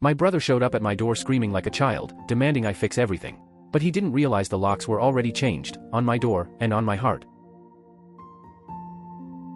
My brother showed up at my door screaming like a child, demanding I fix everything. But he didn't realize the locks were already changed, on my door, and on my heart.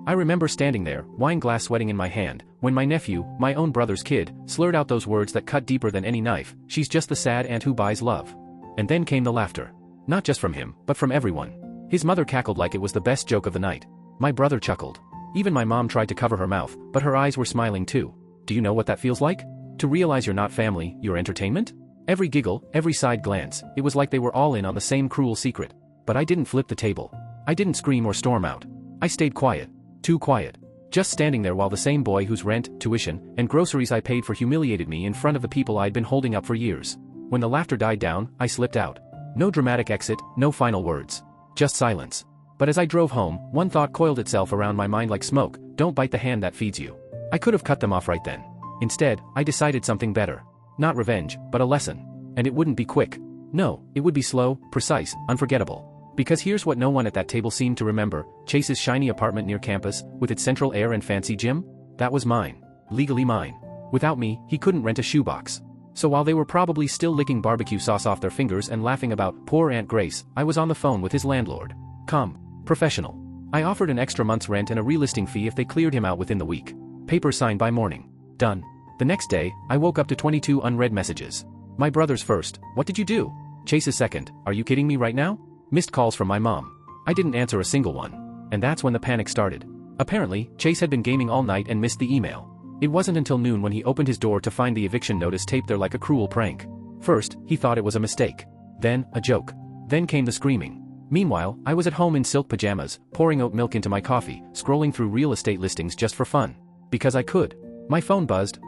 I remember standing there, wine glass sweating in my hand, when my nephew, my own brother's kid, slurred out those words that cut deeper than any knife, "She's just the sad aunt who buys love." And then came the laughter. Not just from him, but from everyone. His mother cackled like it was the best joke of the night. My brother chuckled. Even my mom tried to cover her mouth, but her eyes were smiling too. Do you know what that feels like? To realize you're not family, you're entertainment? Every giggle, every side glance, it was like they were all in on the same cruel secret. But I didn't flip the table. I didn't scream or storm out. I stayed quiet. Too quiet. Just standing there while the same boy whose rent, tuition, and groceries I paid for humiliated me in front of the people I'd been holding up for years. When the laughter died down, I slipped out. No dramatic exit, no final words. Just silence. But as I drove home, one thought coiled itself around my mind like smoke: don't bite the hand that feeds you. I could have cut them off right then. Instead, I decided something better. Not revenge, but a lesson. And it wouldn't be quick. No, it would be slow, precise, unforgettable. Because here's what no one at that table seemed to remember: Chase's shiny apartment near campus, with its central air and fancy gym? That was mine. Legally mine. Without me, he couldn't rent a shoebox. So while they were probably still licking barbecue sauce off their fingers and laughing about poor Aunt Grace, I was on the phone with his landlord. Calm. Professional. I offered an extra month's rent and a relisting fee if they cleared him out within the week. Papers signed by morning. Done. The next day, I woke up to 22 unread messages. My brother's first: "What did you do?" Chase's second: "Are you kidding me right now?" Missed calls from my mom. I didn't answer a single one. And that's when the panic started. Apparently, Chase had been gaming all night and missed the email. It wasn't until noon when he opened his door to find the eviction notice taped there like a cruel prank. First, he thought it was a mistake. Then, a joke. Then came the screaming. Meanwhile, I was at home in silk pajamas, pouring oat milk into my coffee, scrolling through real estate listings just for fun. Because I could. My phone buzzed,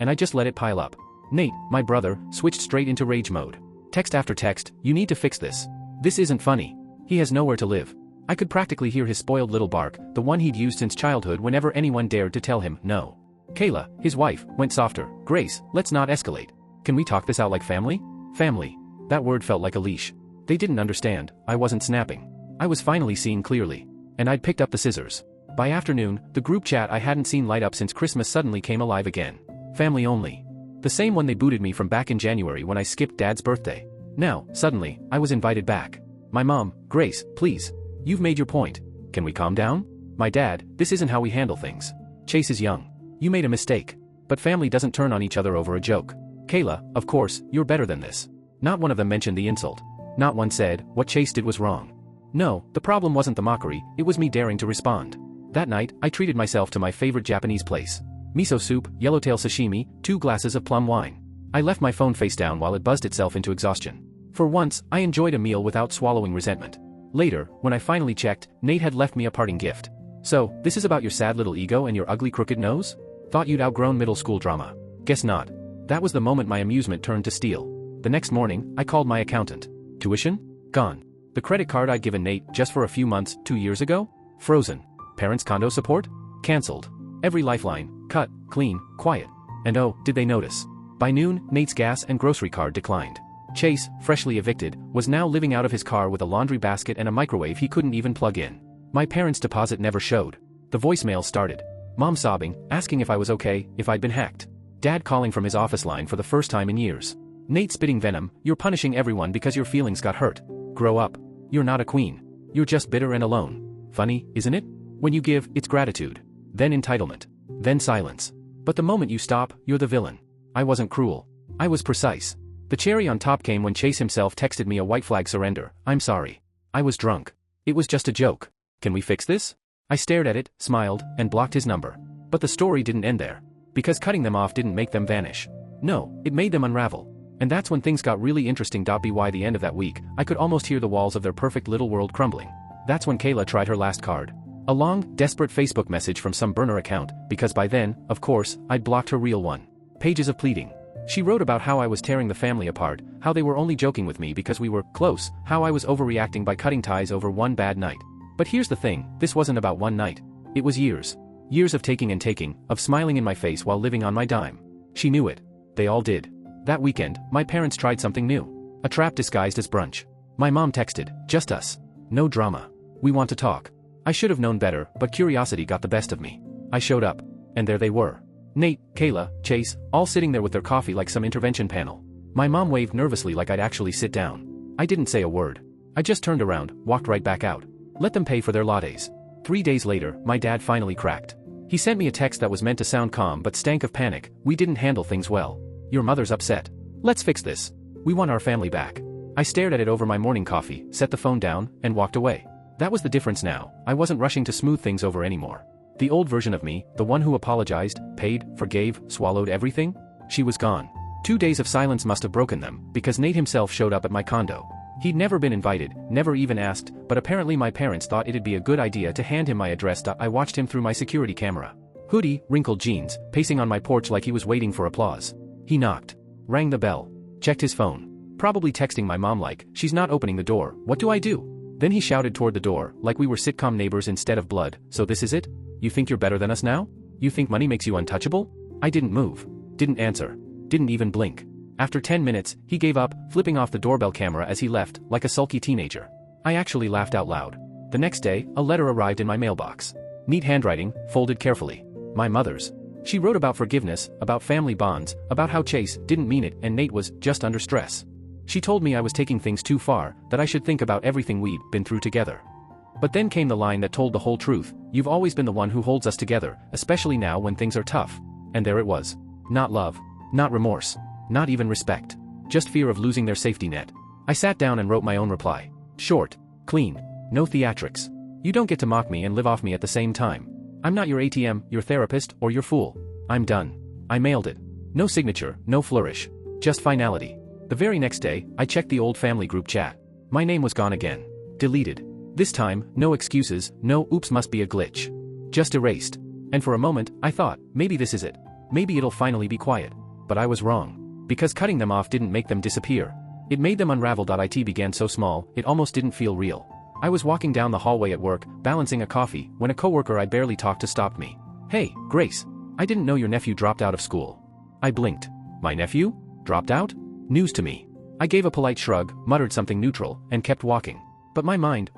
and I just let it pile up. Nate, my brother, switched straight into rage mode. Text after text: "You need to fix this. This isn't funny. He has nowhere to live." I could practically hear his spoiled little bark, the one he'd used since childhood whenever anyone dared to tell him no. Kayla, his wife, went softer. "Grace, let's not escalate. Can we talk this out like family?" Family. That word felt like a leash. They didn't understand. I wasn't snapping. I was finally seeing clearly. And I'd picked up the scissors. By afternoon, the group chat I hadn't seen light up since Christmas suddenly came alive again. Family only. The same one they booted me from back in January when I skipped Dad's birthday. Now, suddenly, I was invited back. My mom: "Grace, please. You've made your point. Can we calm down?" My dad: "This isn't how we handle things. Chase is young. You made a mistake. But family doesn't turn on each other over a joke." Kayla: "Of course, you're better than this." Not one of them mentioned the insult. Not one said what Chase did was wrong. No, the problem wasn't the mockery, it was me daring to respond. That night, I treated myself to my favorite Japanese place. Miso soup, yellowtail sashimi, 2 glasses of plum wine. I left my phone face down while it buzzed itself into exhaustion. For once, I enjoyed a meal without swallowing resentment. Later, when I finally checked, Nate had left me a parting gift. "So, this is about your sad little ego and your ugly crooked nose? Thought you'd outgrown middle school drama. Guess not." That was the moment my amusement turned to steel. The next morning, I called my accountant. Tuition? Gone. The credit card I'd given Nate just for a few months 2 years ago? Frozen. Parents' condo support? Cancelled. Every lifeline, cut, clean, quiet. And oh, did they notice? By noon, Nate's gas and grocery card declined. Chase, freshly evicted, was now living out of his car with a laundry basket and a microwave he couldn't even plug in. My parents' deposit never showed. The voicemail started. Mom sobbing, asking if I was okay, if I'd been hacked. Dad calling from his office line for the first time in years. Nate spitting venom: "You're punishing everyone because your feelings got hurt. Grow up. You're not a queen. You're just bitter and alone." Funny, isn't it? When you give, it's gratitude. Then entitlement. Then silence. But the moment you stop, you're the villain. I wasn't cruel. I was precise. The cherry on top came when Chase himself texted me a white flag surrender: "I'm sorry. I was drunk. It was just a joke. Can we fix this?" I stared at it, smiled, and blocked his number. But the story didn't end there. Because cutting them off didn't make them vanish. No, it made them unravel. And that's when things got really interesting. By the end of that week, I could almost hear the walls of their perfect little world crumbling. That's when Kayla tried her last card. A long, desperate Facebook message from some burner account, because by then, of course, I'd blocked her real one. Pages of pleading. She wrote about how I was tearing the family apart, how they were only joking with me because we were close, how I was overreacting by cutting ties over one bad night. But here's the thing, this wasn't about one night. It was years. Years of taking and taking, of smiling in my face while living on my dime. She knew it. They all did. That weekend, my parents tried something new. A trap disguised as brunch. My mom texted: "Just us. No drama. We want to talk." I should have known better, but curiosity got the best of me. I showed up. And there they were. Nate, Kayla, Chase, all sitting there with their coffee like some intervention panel. My mom waved nervously like I'd actually sit down. I didn't say a word. I just turned around, walked right back out. Let them pay for their lattes. 3 days later, my dad finally cracked. He sent me a text that was meant to sound calm but stank of panic. "We didn't handle things well. Your mother's upset. Let's fix this. We want our family back." I stared at it over my morning coffee, set the phone down, and walked away. That was the difference now. I wasn't rushing to smooth things over anymore. The old version of me, the one who apologized, paid, forgave, swallowed everything? She was gone. 2 days of silence must have broken them, because Nate himself showed up at my condo. He'd never been invited, never even asked, but apparently my parents thought it'd be a good idea to hand him my address. I watched him through my security camera. Hoodie, wrinkled jeans, pacing on my porch like he was waiting for applause. He knocked. Rang the bell. Checked his phone. Probably texting my mom like, "She's not opening the door, what do I do?" Then he shouted toward the door, like we were sitcom neighbors instead of blood. "So this is it? You think you're better than us now? You think money makes you untouchable?" I didn't move. Didn't answer. Didn't even blink. After 10 minutes, he gave up, flipping off the doorbell camera as he left, like a sulky teenager. I actually laughed out loud. The next day, a letter arrived in my mailbox. Neat handwriting, folded carefully. My mother's. She wrote about forgiveness, about family bonds, about how Chase didn't mean it and Nate was just under stress. She told me I was taking things too far, that I should think about everything we'd been through together. But then came the line that told the whole truth: "You've always been the one who holds us together, especially now when things are tough." And there it was. Not love. Not remorse. Not even respect. Just fear of losing their safety net. I sat down and wrote my own reply. Short. Clean. No theatrics. You don't get to mock me and live off me at the same time. I'm not your ATM, your therapist, or your fool. I'm done. I mailed it. No signature, no flourish. Just finality. The very next day, I checked the old family group chat. My name was gone again. Deleted. This time, no excuses, no "oops must be a glitch." Just erased. And for a moment, I thought, maybe this is it. Maybe it'll finally be quiet. But I was wrong. Because cutting them off didn't make them disappear. It made them unravel. It began so small, it almost didn't feel real. I was walking down the hallway at work, balancing a coffee, when a coworker I barely talked to stopped me. "Hey, Grace. I didn't know your nephew dropped out of school." I blinked. My nephew? Dropped out? News to me. I gave a polite shrug, muttered something neutral, and kept walking. But my mind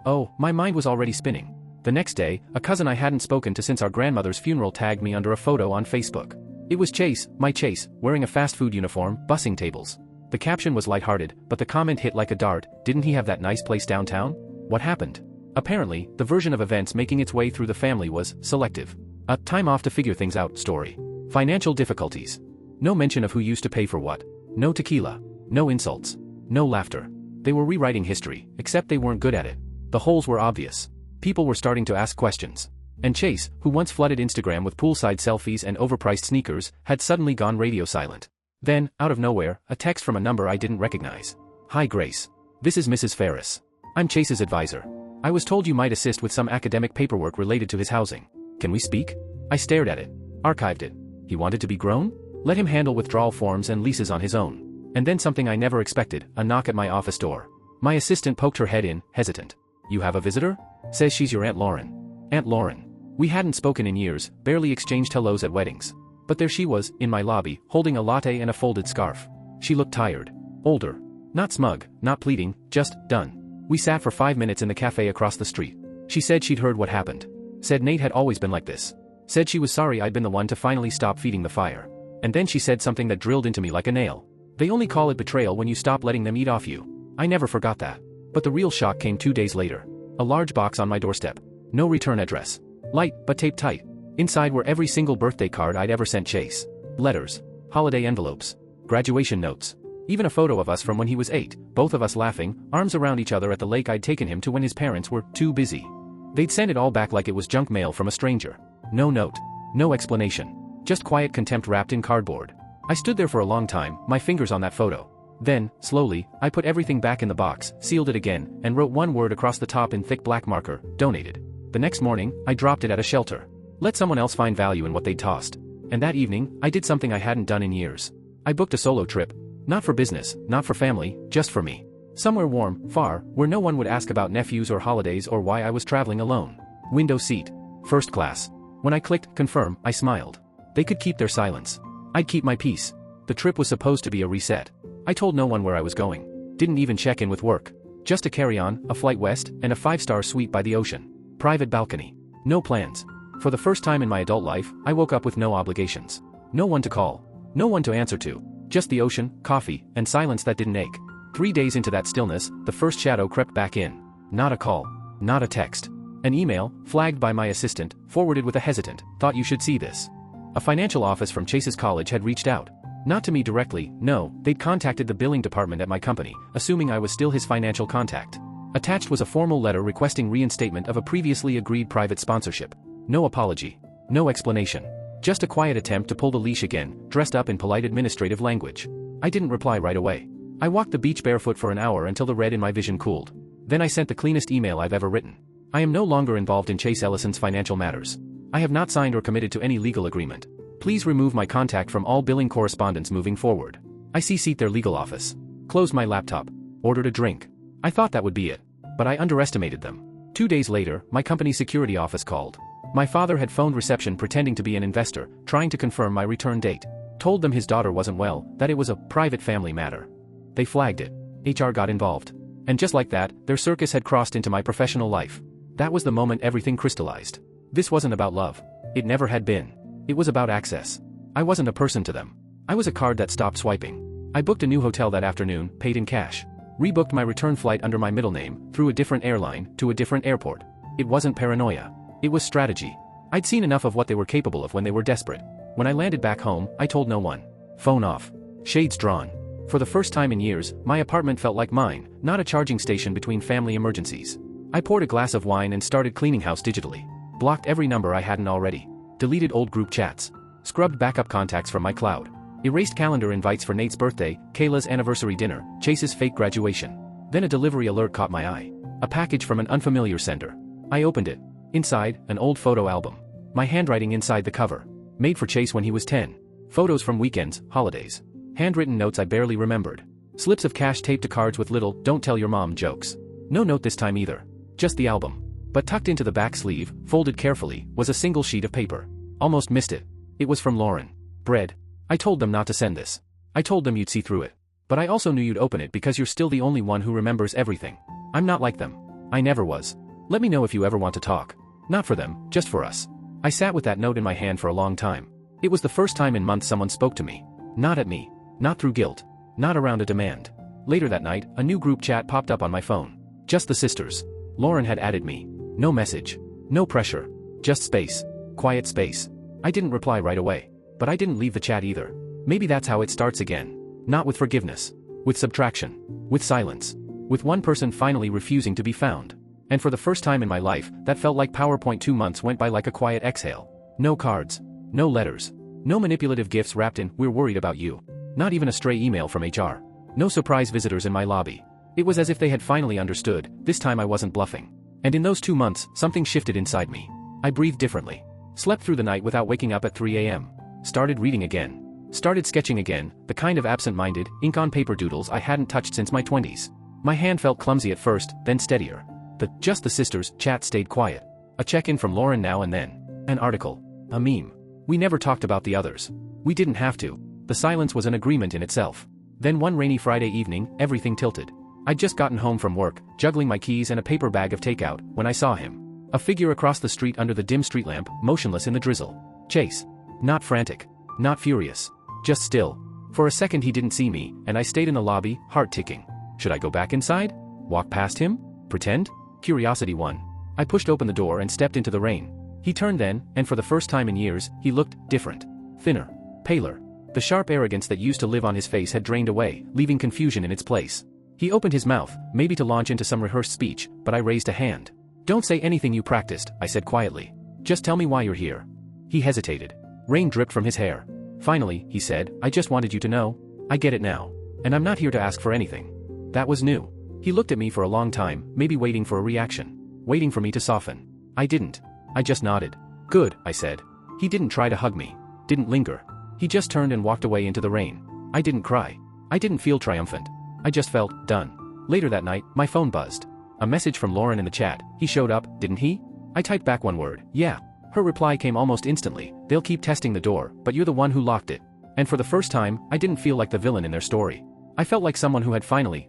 was already spinning. The next day, a cousin I hadn't spoken to since our grandmother's funeral tagged me under a photo on Facebook. It was Chase, my Chase, wearing a fast food uniform, bussing tables. The caption was lighthearted, but the comment hit like a dart: "Didn't he have that nice place downtown? What happened?" Apparently, the version of events making its way through the family was selective. A time off to figure things out story. Financial difficulties. No mention of who used to pay for what. No tequila. No insults. No laughter. They were rewriting history, except they weren't good at it. The holes were obvious. People were starting to ask questions. And Chase, who once flooded Instagram with poolside selfies and overpriced sneakers, had suddenly gone radio silent. Then, out of nowhere, a text from a number I didn't recognize. "Hi Grace. This is Mrs. Ferris. I'm Chase's advisor. I was told you might assist with some academic paperwork related to his housing. Can we speak?" I stared at it. Archived it. He wanted to be grown? Let him handle withdrawal forms and leases on his own. And then something I never expected, a knock at my office door. My assistant poked her head in, hesitant. "You have a visitor? Says she's your Aunt Lauren." Aunt Lauren. We hadn't spoken in years, barely exchanged hellos at weddings. But there she was, in my lobby, holding a latte and a folded scarf. She looked tired. Older. Not smug, not pleading, just done. We sat for 5 minutes in the cafe across the street. She said she'd heard what happened. Said Nate had always been like this. Said she was sorry I'd been the one to finally stop feeding the fire. And then she said something that drilled into me like a nail. "They only call it betrayal when you stop letting them eat off you." I never forgot that. But the real shock came 2 days later. A large box on my doorstep. No return address. Light, but taped tight. Inside were every single birthday card I'd ever sent Chase. Letters. Holiday envelopes. Graduation notes. Even a photo of us from when he was 8, both of us laughing, arms around each other at the lake I'd taken him to when his parents were too busy. They'd sent it all back like it was junk mail from a stranger. No note. No explanation. Just quiet contempt wrapped in cardboard. I stood there for a long time, my fingers on that photo. Then, slowly, I put everything back in the box, sealed it again, and wrote one word across the top in thick black marker: donated. The next morning, I dropped it at a shelter. Let someone else find value in what they'd tossed. And that evening, I did something I hadn't done in years. I booked a solo trip. Not for business, not for family, just for me. Somewhere warm, far, where no one would ask about nephews or holidays or why I was traveling alone. Window seat. First class. When I clicked confirm, I smiled. They could keep their silence. I'd keep my peace. The trip was supposed to be a reset. I told no one where I was going. Didn't even check in with work. Just a carry-on, a flight west, and a 5-star suite by the ocean. Private balcony. No plans. For the first time in my adult life, I woke up with no obligations. No one to call. No one to answer to. Just the ocean, coffee, and silence that didn't ache. 3 days into that stillness, the first shadow crept back in. Not a call. Not a text. An email, flagged by my assistant, forwarded with a hesitant, "Thought you should see this." A financial office from Chase's college had reached out. Not to me directly, no, they'd contacted the billing department at my company, assuming I was still his financial contact. Attached was a formal letter requesting reinstatement of a previously agreed private sponsorship. No apology. No explanation. Just a quiet attempt to pull the leash again, dressed up in polite administrative language. I didn't reply right away. I walked the beach barefoot for an hour until the red in my vision cooled. Then I sent the cleanest email I've ever written. I am no longer involved in Chase Ellison's financial matters. I have not signed or committed to any legal agreement. Please remove my contact from all billing correspondence moving forward. I CC'd their legal office. Closed my laptop. Ordered a drink. I thought that would be it. But I underestimated them. 2 days later, my company's security office called. My father had phoned reception pretending to be an investor, trying to confirm my return date. Told them his daughter wasn't well, that it was a private family matter. They flagged it. HR got involved. And just like that, their circus had crossed into my professional life. That was the moment everything crystallized. This wasn't about love. It never had been. It was about access. I wasn't a person to them. I was a card that stopped swiping. I booked a new hotel that afternoon, paid in cash. Rebooked my return flight under my middle name, through a different airline, to a different airport. It wasn't paranoia. It was strategy. I'd seen enough of what they were capable of when they were desperate. When I landed back home, I told no one. Phone off. Shades drawn. For the first time in years, my apartment felt like mine, not a charging station between family emergencies. I poured a glass of wine and started cleaning house digitally. Blocked every number I hadn't already. Deleted old group chats. Scrubbed backup contacts from my cloud. Erased calendar invites for Nate's birthday, Kayla's anniversary dinner, Chase's fake graduation. Then a delivery alert caught my eye. A package from an unfamiliar sender. I opened it. Inside, an old photo album. My handwriting inside the cover. Made for Chase when he was 10. Photos from weekends, holidays. Handwritten notes I barely remembered. Slips of cash taped to cards with little, "Don't tell your mom" jokes. No note this time either. Just the album. But tucked into the back sleeve, folded carefully, was a single sheet of paper. Almost missed it. It was from Lauren. Bread. I told them not to send this. I told them you'd see through it. But I also knew you'd open it because you're still the only one who remembers everything. I'm not like them. I never was. Let me know if you ever want to talk. Not for them, just for us. I sat with that note in my hand for a long time. It was the first time in months someone spoke to me. Not at me. Not through guilt. Not around a demand. Later that night, a new group chat popped up on my phone. Just the sisters. Lauren had added me. No message. No pressure. Just space. Quiet space. I didn't reply right away. But I didn't leave the chat either. Maybe that's how it starts again. Not with forgiveness. With subtraction. With silence. With one person finally refusing to be found. And for the first time in my life, that felt like PowerPoint. 2 months went by like a quiet exhale. No cards. No letters. No manipulative gifts wrapped in, "We're worried about you." Not even a stray email from HR. No surprise visitors in my lobby. It was as if they had finally understood, this time I wasn't bluffing. And in those 2 months, something shifted inside me. I breathed differently. Slept through the night without waking up at 3 a.m. Started reading again. Started sketching again, the kind of absent-minded, ink-on-paper doodles I hadn't touched since my 20s. My hand felt clumsy at first, then steadier. The "just the sisters" chat stayed quiet. A check-in from Lauren now and then. An article. A meme. We never talked about the others. We didn't have to. The silence was an agreement in itself. Then one rainy Friday evening, everything tilted. I'd just gotten home from work, juggling my keys and a paper bag of takeout, when I saw him. A figure across the street under the dim street lamp, motionless in the drizzle. Chase. Not frantic. Not furious. Just still. For a second he didn't see me, and I stayed in the lobby, heart ticking. Should I go back inside? Walk past him? Pretend? Curiosity won. I pushed open the door and stepped into the rain. He turned then, and for the first time in years, he looked different. Thinner. Paler. The sharp arrogance that used to live on his face had drained away, leaving confusion in its place. He opened his mouth, maybe to launch into some rehearsed speech, but I raised a hand. "Don't say anything you practiced," I said quietly. "Just tell me why you're here." He hesitated. Rain dripped from his hair. Finally, he said, "I just wanted you to know. I get it now. And I'm not here to ask for anything." That was new. He looked at me for a long time, maybe waiting for a reaction. Waiting for me to soften. I didn't. I just nodded. "Good," I said. He didn't try to hug me. Didn't linger. He just turned and walked away into the rain. I didn't cry. I didn't feel triumphant. I just felt done. Later that night, my phone buzzed. A message from Lauren in the chat. He showed up, didn't he? I typed back one word, "Yeah." Her reply came almost instantly. "They'll keep testing the door, but you're the one who locked it." And for the first time, I didn't feel like the villain in their story. I felt like someone who had finally,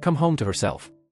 come home to herself.